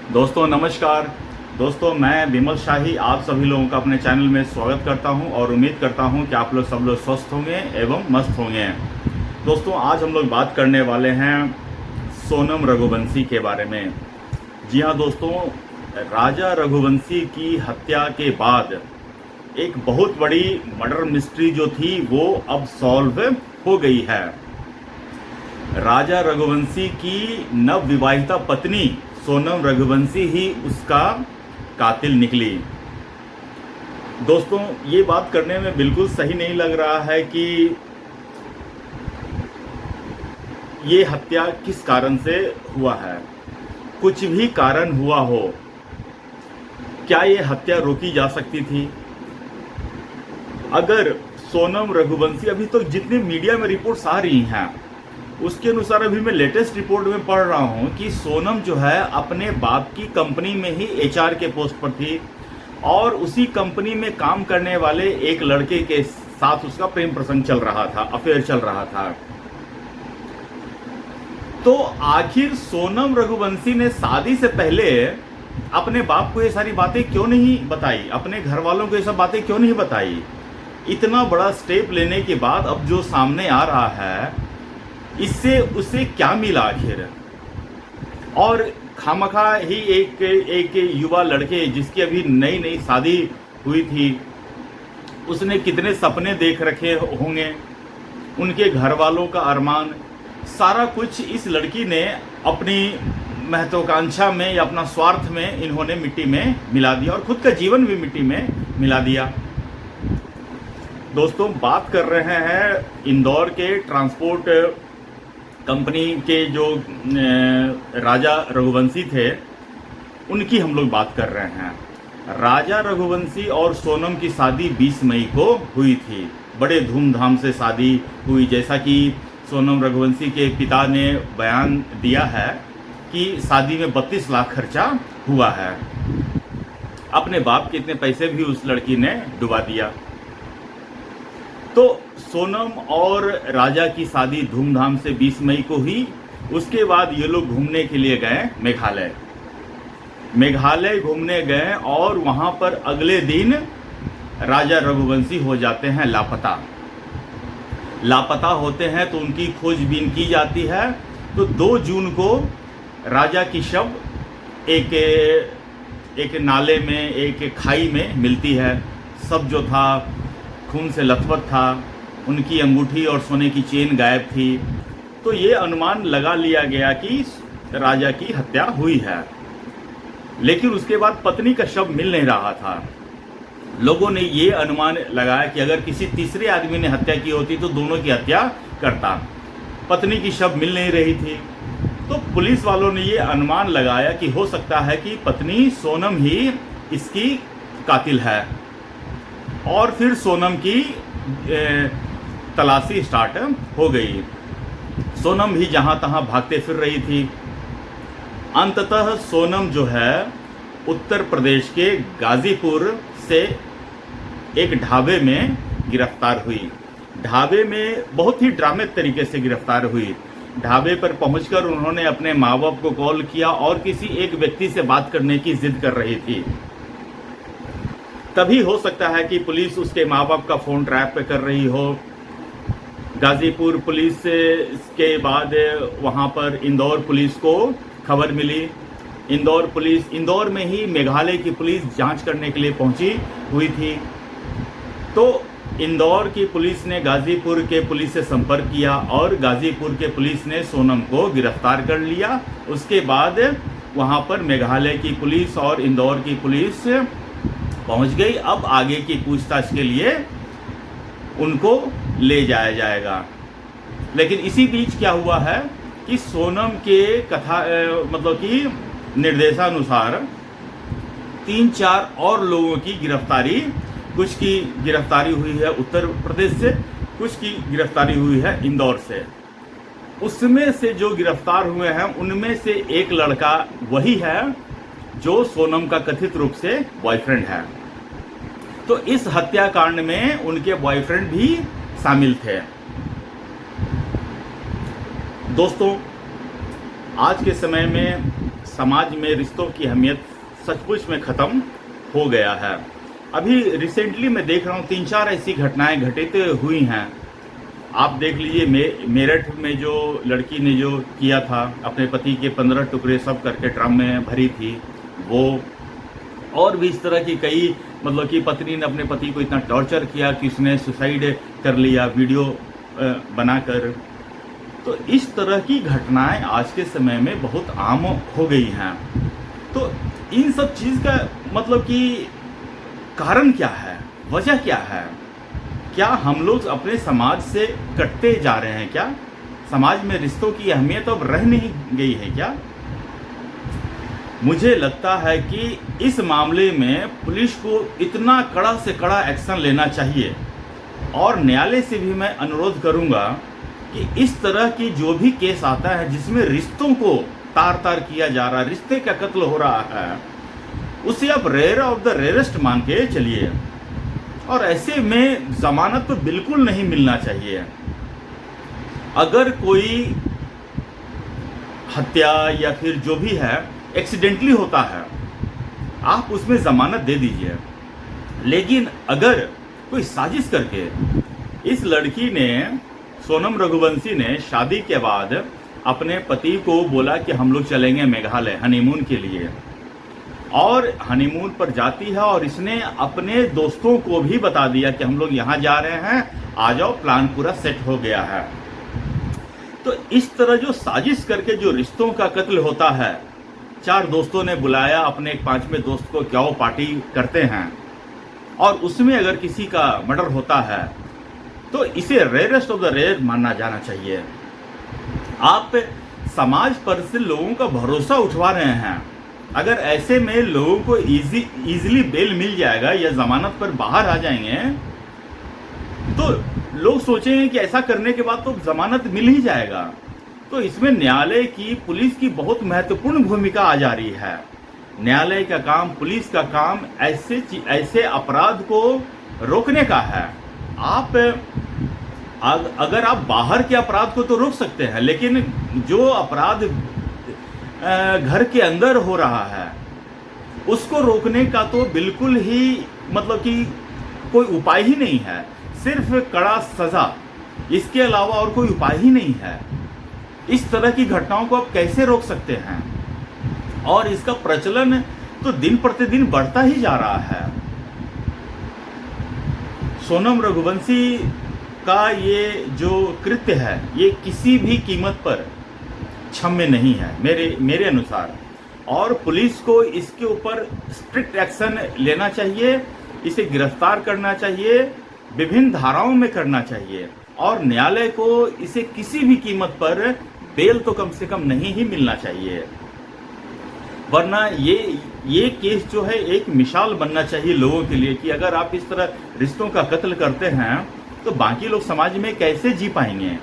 दोस्तों नमस्कार। दोस्तों मैं विमल शाही आप सभी लोगों का अपने चैनल में स्वागत करता हूं और उम्मीद करता हूं कि आप लोग सब लोग स्वस्थ होंगे एवं मस्त होंगे। दोस्तों आज हम लोग बात करने वाले हैं सोनम रघुवंशी के बारे में। जी हाँ दोस्तों, राजा रघुवंशी की हत्या के बाद एक बहुत बड़ी मर्डर मिस्ट्री जो थी वो अब सॉल्व हो गई है। राजा रघुवंशी की नवविवाहिता पत्नी सोनम रघुवंशी ही उसका कातिल निकली। दोस्तों ये बात करने में बिल्कुल सही नहीं लग रहा है कि ये हत्या किस कारण से हुआ है। कुछ भी कारण हुआ हो, क्या ये हत्या रोकी जा सकती थी? अगर सोनम रघुवंशी, अभी तो जितनी मीडिया में रिपोर्ट्स आ रही हैं उसके अनुसार, अभी मैं लेटेस्ट रिपोर्ट में पढ़ रहा हूं कि सोनम जो है अपने बाप की कंपनी में ही एचआर के पोस्ट पर थी और उसी कंपनी में काम करने वाले एक लड़के के साथ उसका प्रेम प्रसंग चल रहा था, अफेयर चल रहा था। तो आखिर सोनम रघुवंशी ने शादी से पहले अपने बाप को ये सारी बातें क्यों नहीं बताई, अपने घर वालों को ये सब बातें क्यों नहीं बताई? इतना बड़ा स्टेप लेने के बाद अब जो सामने आ रहा है, इससे उसे क्या मिला आखिर? और खामखा ही एक युवा लड़के जिसकी अभी नई नई शादी हुई थी, उसने कितने सपने देख रखे होंगे, उनके घर वालों का अरमान, सारा कुछ इस लड़की ने अपनी महत्वाकांक्षा में या अपना स्वार्थ में इन्होंने मिट्टी में मिला दिया और खुद का जीवन भी मिट्टी में मिला दिया। दोस्तों बात कर रहे हैं इंदौर के ट्रांसपोर्ट कंपनी के जो राजा रघुवंशी थे उनकी हम लोग बात कर रहे हैं। राजा रघुवंशी और सोनम की शादी 20 मई को हुई थी। बड़े धूमधाम से शादी हुई, जैसा कि सोनम रघुवंशी के पिता ने बयान दिया है कि शादी में 32 लाख खर्चा हुआ है। अपने बाप के इतने पैसे भी उस लड़की ने डुबा दिया। तो सोनम और राजा की शादी धूमधाम से 20 मई को हुई। उसके बाद ये लोग घूमने के लिए गए मेघालय घूमने गए और वहां पर अगले दिन राजा रघुवंशी हो जाते हैं लापता होते हैं। तो उनकी खोजबीन की जाती है। तो 2 जून को राजा की शव एक नाले में, एक खाई में मिलती है। सब जो था खून से लथपथ था, उनकी अंगूठी और सोने की चेन गायब थी। तो ये अनुमान लगा लिया गया कि राजा की हत्या हुई है। लेकिन उसके बाद पत्नी का शव मिल नहीं रहा था। लोगों ने ये अनुमान लगाया कि अगर किसी तीसरे आदमी ने हत्या की होती तो दोनों की हत्या करता। पत्नी की शव मिल नहीं रही थी, तो पुलिस वालों ने ये अनुमान लगाया कि हो सकता है कि पत्नी सोनम ही इसकी कातिल है। और फिर सोनम की तलाशी स्टार्ट हो गई। सोनम भी जहां तहां भागते फिर रही थी। अंततः सोनम जो है उत्तर प्रदेश के गाजीपुर से एक ढाबे में गिरफ्तार हुई। ढाबे में बहुत ही ड्रामेटिक तरीके से गिरफ्तार हुई। ढाबे पर पहुंचकर उन्होंने अपने माँ बाप को कॉल किया और किसी एक व्यक्ति से बात करने की जिद कर रही थी। तभी हो सकता है कि पुलिस उसके माँ बाप का फ़ोन ट्रैप कर रही हो। गाजीपुर पुलिस के बाद वहाँ पर इंदौर पुलिस को खबर मिली। इंदौर में ही मेघालय की पुलिस जांच करने के लिए पहुंची हुई थी। तो इंदौर की पुलिस ने गाजीपुर के पुलिस से संपर्क किया और गाजीपुर के पुलिस ने सोनम को गिरफ्तार कर लिया। उसके बाद वहाँ पर मेघालय की पुलिस और इंदौर की पुलिस पहुंच गई। अब आगे की पूछताछ के लिए उनको ले जाया जाएगा। लेकिन इसी बीच क्या हुआ है कि सोनम के मतलब कि निर्देशानुसार 3-4 और लोगों की गिरफ्तारी, कुछ की गिरफ्तारी हुई है उत्तर प्रदेश से, कुछ की गिरफ्तारी हुई है इंदौर से। उसमें से जो गिरफ्तार हुए हैं उनमें से एक लड़का वही है जो सोनम का कथित रूप से बॉयफ्रेंड है। तो इस हत्याकांड में उनके बॉयफ्रेंड भी शामिल थे। दोस्तों आज के समय में समाज में रिश्तों की अहमियत सचमुच में ख़त्म हो गया है। अभी रिसेंटली मैं देख रहा हूँ 3-4 ऐसी घटनाएं घटित हुई हैं। आप देख लीजिए मेरठ में जो लड़की ने जो किया था, अपने पति के 15 टुकड़े सब करके ड्रम में भरी थी वो, और भी इस तरह की कई, मतलब कि पत्नी ने अपने पति को इतना टॉर्चर किया कि उसने सुसाइड कर लिया वीडियो बनाकर। तो इस तरह की घटनाएं आज के समय में बहुत आम हो गई हैं। तो इन सब चीज़ का मतलब कि कारण क्या है, वजह क्या है? क्या हम लोग अपने समाज से कटते जा रहे हैं? क्या समाज में रिश्तों की अहमियत अब रह नहीं गई है क्या? मुझे लगता है कि इस मामले में पुलिस को इतना कड़ा से कड़ा एक्शन लेना चाहिए, और न्यायालय से भी मैं अनुरोध करूंगा कि इस तरह की जो भी केस आता है जिसमें रिश्तों को तार तार किया जा रहा है, रिश्ते का कत्ल हो रहा है, उसे आप रेयर ऑफ द रेयरेस्ट मान के चलिए, और ऐसे में जमानत तो बिल्कुल नहीं मिलना चाहिए। अगर कोई हत्या या फिर जो भी है एक्सीडेंटली होता है, आप उसमें जमानत दे दीजिए। लेकिन अगर कोई साजिश करके, इस लड़की ने, सोनम रघुवंशी ने शादी के बाद अपने पति को बोला कि हम लोग चलेंगे मेघालय हनीमून के लिए, और हनीमून पर जाती है, और इसने अपने दोस्तों को भी बता दिया कि हम लोग यहाँ जा रहे हैं, आ जाओ, प्लान पूरा सेट हो गया है। तो इस तरह जो साजिश करके जो रिश्तों का कत्ल होता है, 4 दोस्तों ने बुलाया अपने एक 5वें दोस्त को, क्या वो पार्टी करते हैं, और उसमें अगर किसी का मर्डर होता है तो इसे रेयरेस्ट ऑफ द रेयर मानना जाना चाहिए। आप समाज पर से लोगों का भरोसा उठवा रहे हैं। अगर ऐसे में लोगों को इजीली बेल मिल जाएगा या जमानत पर बाहर आ जाएंगे, तो लोग सोचेंगे कि ऐसा करने के बाद तो जमानत मिल ही जाएगा। तो इसमें न्यायालय की, पुलिस की बहुत महत्वपूर्ण भूमिका आ जा रही है। न्यायालय का काम, पुलिस का काम ऐसे अपराध को रोकने का है। आप अगर आप बाहर के अपराध को तो रोक सकते हैं, लेकिन जो अपराध घर के अंदर हो रहा है उसको रोकने का तो बिल्कुल ही, मतलब कि कोई उपाय ही नहीं है। सिर्फ कड़ा सजा, इसके अलावा और कोई उपाय ही नहीं है। इस तरह की घटनाओं को आप कैसे रोक सकते हैं? और इसका प्रचलन तो दिन प्रतिदिन बढ़ता ही जा रहा है। सोनम रघुवंशी का ये जो कृत्य है, ये किसी भी कीमत पर क्षम्य नहीं है मेरे अनुसार, और पुलिस को इसके ऊपर स्ट्रिक्ट एक्शन लेना चाहिए, इसे गिरफ्तार करना चाहिए, विभिन्न धाराओं में करना चाहिए, और न्यायालय को इसे किसी भी कीमत पर बेल तो कम से कम नहीं ही मिलना चाहिए। वरना ये केस जो है एक मिसाल बनना चाहिए लोगों के लिए कि अगर आप इस तरह रिश्तों का कत्ल करते हैं तो बाकी लोग समाज में कैसे जी पाएंगे।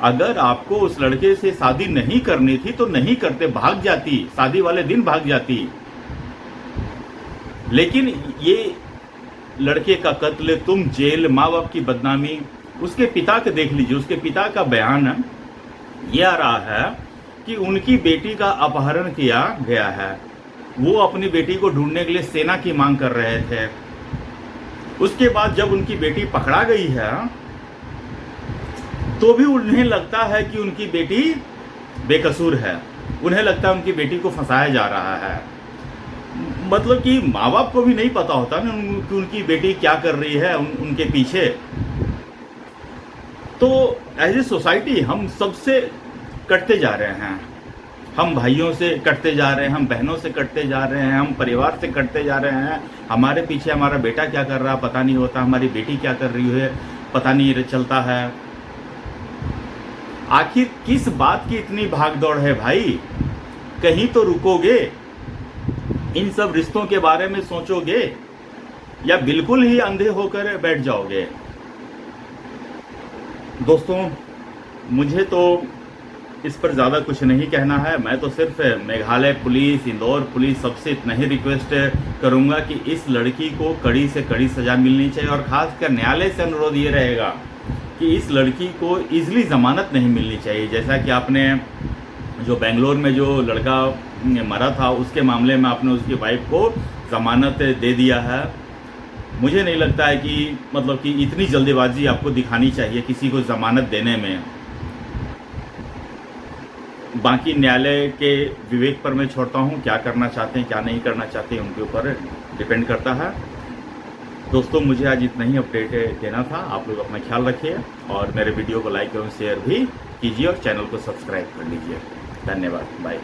अगर आपको उस लड़के से शादी नहीं करनी थी तो नहीं करते, भाग जाती, शादी वाले दिन भाग जाती। लेकिन ये लड़के का कत्ल, तुम जेल, माँ बाप की बदनामी, उसके पिता के देख लीजिए, उसके पिता का बयान ये आ रहा है कि उनकी बेटी का अपहरण किया गया है। वो अपनी बेटी को ढूंढने के लिए सेना की मांग कर रहे थे। उसके बाद जब उनकी बेटी पकड़ा गई है तो भी उन्हें लगता है कि उनकी बेटी बेकसूर है, उन्हें लगता है उनकी बेटी को फंसाया जा रहा है। मतलब कि माँ बाप को भी नहीं पता होता ना कि उनकी बेटी क्या कर रही है उनके पीछे। तो एज ए सोसाइटी हम सबसे कटते जा रहे हैं, हम भाइयों से कटते जा रहे हैं, हम बहनों से कटते जा रहे हैं, हम परिवार से कटते जा रहे हैं। हमारे पीछे हमारा बेटा क्या कर रहा है पता नहीं होता, हमारी बेटी क्या कर रही है पता नहीं चलता है। आखिर किस बात की इतनी भागदौड़ है भाई? कहीं तो रुकोगे, इन सब रिश्तों के बारे में सोचोगे, या बिल्कुल ही अंधे होकर बैठ जाओगे? दोस्तों, मुझे तो इस पर ज़्यादा कुछ नहीं कहना है। मैं तो सिर्फ मेघालय पुलिस, इंदौर पुलिस, सबसे इतना ही रिक्वेस्ट करूंगा कि इस लड़की को कड़ी से कड़ी सज़ा मिलनी चाहिए, और ख़ासकर न्यायालय से अनुरोध ये रहेगा कि इस लड़की को ईजिली ज़मानत नहीं मिलनी चाहिए। जैसा कि आपने जो बेंगलोर में जो लड़का मरा था उसके मामले में आपने उसकी वाइफ को ज़मानत दे दिया है। मुझे नहीं लगता है कि मतलब कि इतनी जल्दीबाजी आपको दिखानी चाहिए किसी को ज़मानत देने में। बाकी न्यायालय के विवेक पर मैं छोड़ता हूँ, क्या करना चाहते हैं क्या नहीं करना चाहते हैं उनके ऊपर डिपेंड करता है। दोस्तों मुझे आज इतना ही अपडेट देना था। आप लोग अपना ख्याल रखिए और मेरे वीडियो को लाइक एवं शेयर भी कीजिए और चैनल को सब्सक्राइब कर लीजिए। धन्यवाद, बाय।